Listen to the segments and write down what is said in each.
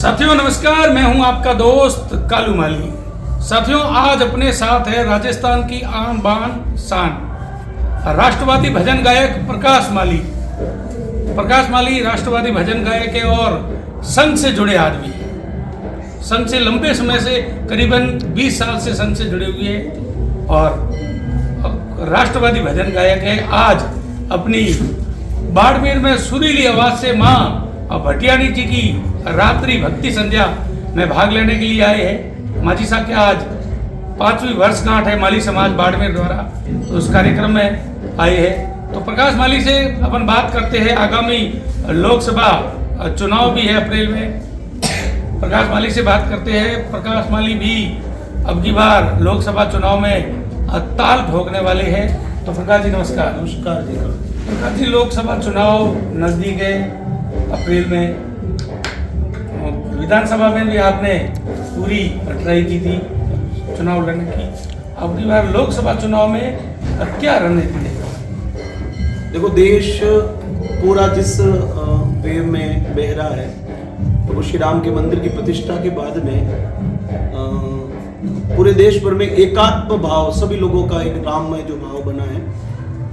साथियों नमस्कार, मैं हूं आपका दोस्त कालू माली। साथियों आज अपने साथ है राजस्थान की आन बान शान राष्ट्रवादी भजन गायक प्रकाश माली। प्रकाश माली राष्ट्रवादी भजन गायक है और संघ से जुड़े आदमी हैं। संघ से लंबे समय से करीबन 20 साल से संघ से जुड़े हुए हैं और राष्ट्रवादी भजन गायक है। आज अपनी बाड़मेर में सुरीली आवाज से माँ भटियाणी जी की रात्रि भक्ति संध्या में भाग लेने के लिए आए हैं। माजी साहब के आज 5वीं वर्षगांठ है माली समाज बाड़मेर द्वारा, तो उस कार्यक्रम में आए हैं। तो प्रकाश माली से अपन बात करते हैं। आगामी लोकसभा चुनाव भी है अप्रैल में। प्रकाश माली से बात करते हैं। प्रकाश माली भी अब की बार लोकसभा चुनाव में ताल ठोकने वाले हैं। तो प्रकाश जी नमस्कार। नमस्कार जी। प्रकाश जी लोकसभा चुनाव नजदीक है अप्रैल में। विधानसभा में भी आपने पूरी ट्राई की थी चुनाव लड़ने की। अब की बार लोकसभा चुनाव में क्या रणनीति है? देखो, देश पूरा जिस वेव में बह रहा है, तो श्री राम के मंदिर की प्रतिष्ठा के बाद में पूरे देश भर में एकात्म भाव, सभी लोगों का एक राममय जो भाव बना है।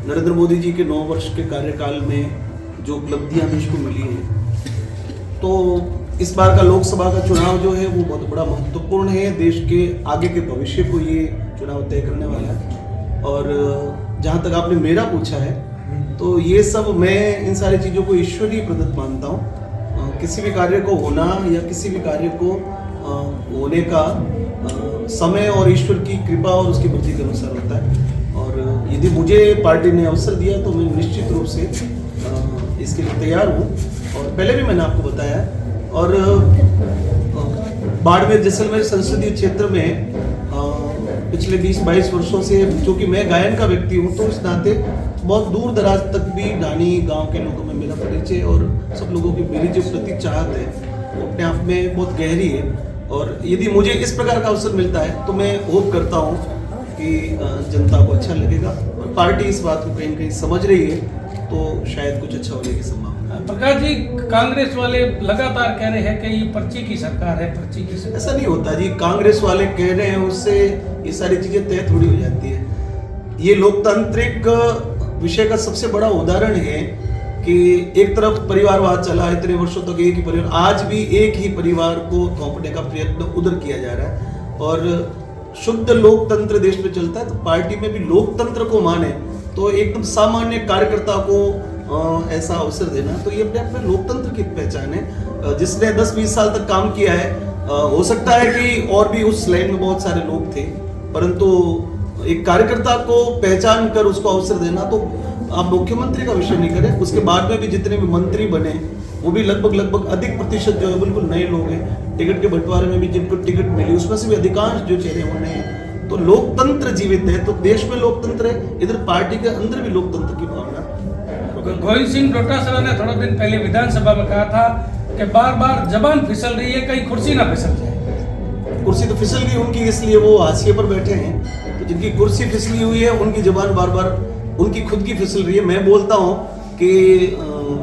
नरेंद्र मोदी जी के 9 वर्ष के कार्यकाल में जो उपलब्धियां देश को मिली हैं, तो इस बार का लोकसभा का चुनाव जो है वो बहुत बड़ा महत्वपूर्ण है। देश के आगे के भविष्य को ये चुनाव तय करने वाला है। और जहाँ तक आपने मेरा पूछा है, तो ये सब मैं इन सारी चीज़ों को ईश्वरीय प्रदत्त मानता हूँ। किसी भी कार्य को होना या किसी भी कार्य को होने का समय और ईश्वर की कृपा और उसकी मर्जी के अनुसार होता है। और यदि मुझे पार्टी ने अवसर दिया तो मैं निश्चित रूप से इसके लिए तैयार हूँ। और पहले भी मैंने आपको बताया। और बाड़मेर जैसलमेर संसदीय क्षेत्र में पिछले 20-22 वर्षों से, क्योंकि मैं गायन का व्यक्ति हूँ, तो इस नाते बहुत दूर दराज तक भी ढानी गांव के लोगों में मेरा परिचय और सब लोगों की मेरी जो प्रति चाहत है वो अपने आप में बहुत गहरी है। और यदि मुझे इस प्रकार का अवसर मिलता है तो मैं होप करता हूँ कि जनता को अच्छा लगेगा और पार्टी इस बात को कहीं कहीं समझ रही है, तो शायद कुछ अच्छा होने की संभावना। प्रकाश जी, कांग्रेस वाले लगातार कह रहे हैं कि ये पर्ची की सरकार है, पर्ची की सरकार। ऐसा नहीं होता जी। कांग्रेस वाले कह रहे हैं, उससे ये सारी चीजें तय थोड़ी हो जाती है। ये लोकतांत्रिक विषय का सबसे बड़ा उदाहरण है कि एक तरफ परिवारवाद चला इतने वर्षों तक, एक ही परिवार, आज भी एक ही परिवार को थोपने का प्रयत्न उधर किया जा रहा है। और शुद्ध लोकतंत्र देश में चलता है, तो पार्टी में भी लोकतंत्र को माने तो एकदम सामान्य कार्यकर्ता को ऐसा अवसर देना, तो ये अपने आप में लोकतंत्र की पहचान है। जिसने 10-20 साल तक काम किया है, हो सकता है कि और भी उस लाइन में बहुत सारे लोग थे, परंतु एक कार्यकर्ता को पहचान कर उसको अवसर देना, तो आप मुख्यमंत्री का विषय नहीं करें, उसके बाद में भी जितने भी मंत्री बने वो भी लगभग अधिक प्रतिशत जो है बिल्कुल नए लोग हैं। टिकट के बंटवारे में भी जिनको टिकट मिली उसमें से भी अधिकांश जो चेहरे वो नए हैं। तो लोकतंत्र जीवित है, तो देश में लोकतंत्र है, इधर पार्टी के अंदर भी लोकतंत्र की भावना। गोविंद सिंह डोटासरा ने थोड़ा दिन पहले विधानसभा में कहा था कि बार बार जबान फिसल रही है, कहीं कुर्सी ना फिसल जाए। कुर्सी तो फिसल गई उनकी, इसलिए वो हाशिए पर बैठे हैं। तो जिनकी कुर्सी फिसली हुई है उनकी जबान बार बार उनकी खुद की फिसल रही है। मैं बोलता हूँ कि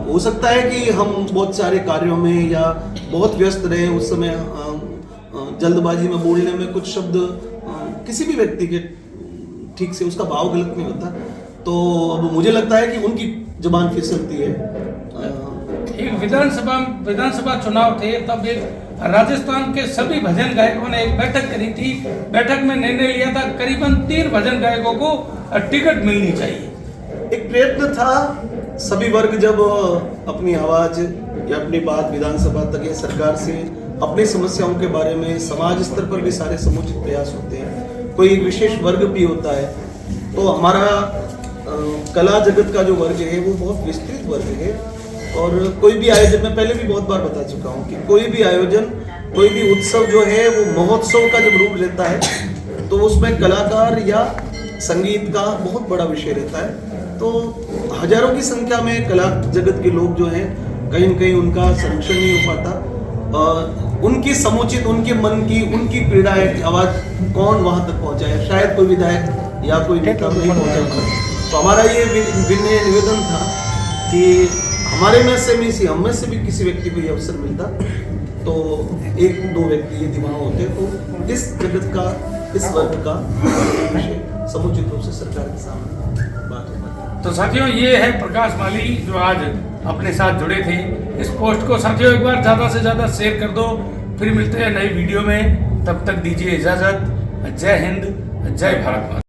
हो सकता है कि हम बहुत सारे कार्यों में या बहुत व्यस्त रहे, उस समय जल्दबाजी में बोलने में कुछ शब्द किसी भी व्यक्ति के ठीक से उसका भाव गलत नहीं होता। तो अब मुझे लगता है कि उनकी जबान फिसलती है। एक विधानसभा चुनाव थे, तब एक राजस्थान के सभी भजन गायकों ने एक बैठक करी थी। बैठक में निर्णय लिया था करीबन 3 भजन गायकों को टिकट मिलनी चाहिए। एक प्रयत्न था, सभी वर्ग जब अपनी आवाज या अपनी बात विधानसभा तक या सरकार से अपनी समस्याओं के बारे में, समाज स्तर पर भी सारे समुचित प्रयास होते हैं। कोई एक विशेष वर्ग भी होता है, तो हमारा कला जगत का जो वर्ग है वो बहुत विस्तृत वर्ग है। और कोई भी आयोजन, मैं पहले भी बहुत बार बता चुका हूँ कि कोई भी आयोजन, कोई भी उत्सव जो है वो महोत्सव का जब रूप लेता है तो उसमें कलाकार या संगीत का बहुत बड़ा विषय रहता है। तो हजारों की संख्या में कला जगत के लोग जो हैं, कहीं न कहीं उनका संरक्षण नहीं हो पाता। उनकी समुचित, उनके मन की, उनकी पीड़ा है, आवाज कौन वहां तक पहुंचाए, शायद कोई विधायक या कोई नेता नहीं पहुंचा। तो हमारा ये निवेदन था कि हमारे में से भी, हम में से भी किसी व्यक्ति को ये अवसर मिलता तो एक दो व्यक्ति यदि वहाँ होते तो इस जगत का, इस वर्ग का विषय समुचित रूप से सरकार के सामने बात हो पाती। तो साथियों, ये है प्रकाश माली जो आज अपने साथ जुड़े थे। इस पोस्ट को साथियों एक बार ज़्यादा से ज़्यादा शेयर कर दो। फिर मिलते हैं नई वीडियो में, तब तक दीजिए इजाज़त। जय हिंद, जय भारत।